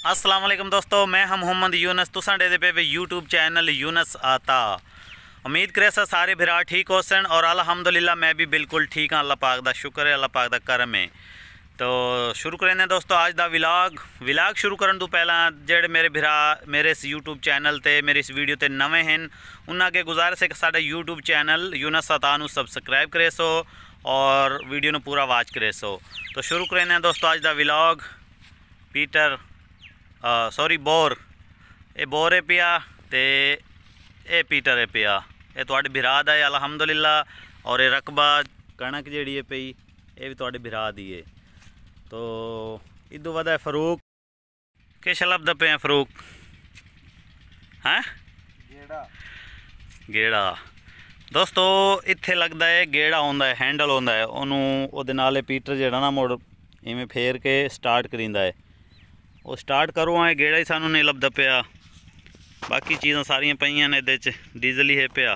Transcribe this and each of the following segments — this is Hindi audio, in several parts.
अस्सलाम वालेकुम दोस्तों, मैं हम मोहम्मद यूनस तुसा डे पे यूट्यूब चैनल यूनस आता। उम्मीद करे सारे भरा ठीक हो सन और अल्हम्दुलिल्लाह मैं भी बिल्कुल ठीक हाँ। अल्लाह पाक दा शुक्र है, अल्लाह पाक दा करम है। तो शुरू करें दोस्तों आज दा विलाग शुरू करने तो पहला जेडे मेरे भरा मेरे इस यूट्यूब चैनल ते मेरे इस वीडियो ते नवे हैं उन्होंने अगे गुजारिश है कि साडा यूट्यूब चैनल यूनस आता नू सबसक्राइब करे सो और वीडियो नू पूरा वाच करे सो। तो शुरू करें दोस्तों आज दा विलाग। पीटर सॉरी बोर है पिया ते ए पीटर है पिया, ये तुहाडे भरा दा है अल्हम्दुलिल्लाह। और ये रकबा कणक जिहड़ी है पई ये भी तुहाडे भरा दी है। तो इदू वध है फरूक के लभदा पे फरूक हैं गेड़ा दोस्तों इत्थे लगता है गेड़ा होंदा है, हैंडल होंदा है उन्होंने नाल पीटर जिहड़ा ना मुड़ इवें फेर के स्टार्ट करींदा है। वो स्टार्ट करो आए गेड़ा ही सानू नहीं लभदा पिया, बाकी चीज़ां सारियां पईयां ने इहदे च डीजल ही है पिया।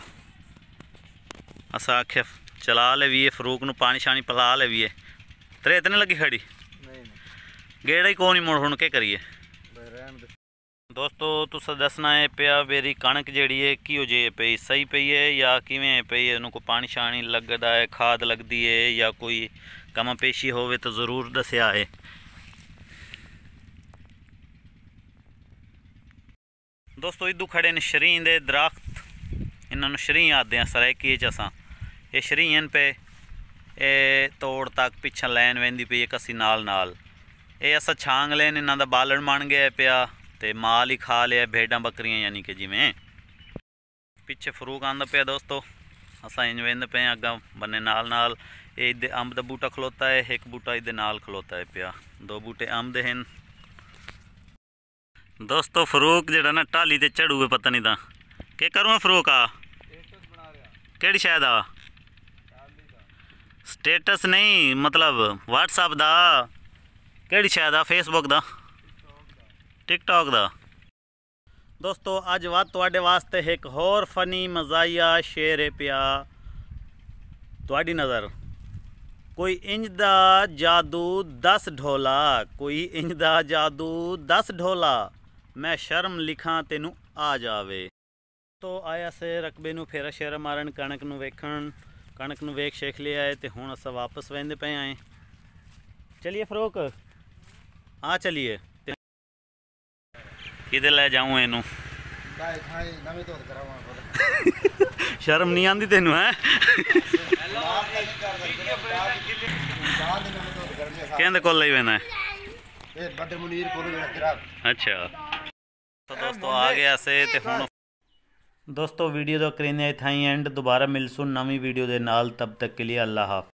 असा आख्या चला लेवीए फरूक नू पानी शानी पिला लेवीए, त्रेत नहीं लगी खड़ी गेड़ा ही कौन ही मुड़ हुण के करिए। दोस्तों तुसा दसना है पिया मेरी कणक जिहड़ी है किहो जे पई सही पई है या किवें पई है, उन्होंने पानी शानी लगदा है, खाद लगदी है या कोई कम पेशी होवे तो ज़रूर दस्या है। दोस्तों इदू खड़े ने शरीं दे दरख्त, इन्होंने शरीं आते हैं सराइकी असा ये शरीं पे ये तोड़ तक पिछा लैन वेंदी पई कसी नाल नाल ये असा छांग लेन इन्हों का बालन बन गया पिया तो माल ही खा लिया भेड़ां बकरियां, यानी कि जिमें पिछे फरूक आंदा पिया। दोस्तों असा इंज वेंदे पे अग्गा बन्ने नाल नाल ये इधे अंब का बूटा खलोता है, एक बूटा इधे नाल खलोता है पिया, दो बूटे अंब दे हैं। दोस्तों फरूक जड़ा ना टाली ते चढ़ू है पता नहीं था के करूँ फरूक आ केड़ी शायद आ स्टेटस नहीं मतलब व्हाट्सअप दा केड़ी शायद आ फेसबुक दा टिकटॉक दा। दोस्तों अज वाद तुहाडे वास्ते एक होर फनी मजाया शेर है पिया तुहाडी नज़र। कोई इंज दा जादू 10 ढोला, कोई इंज दा जादू 10 ढोला, मैं शर्म लिखा तेनू आ जावे। तो आया से रकबे नू फेरा शेरा मारन कणक नू वेखण, कणक नू वेख शेख लिया है तो हुण अस वापस वेंदे पे आए। चलिए फरूक हाँ चलिए किधे ले जाऊँ इनू शर्म नहीं आती तेनू है कहते को ले वेना है। अच्छा तो दोस्तों आ गया से ते हुण दोस्तों वीडियो तो करीने था एंड दोबारा मिलसूँ नवी वीडियो दे नाल, तब तक के लिए अल्लाह हाफ़िज़।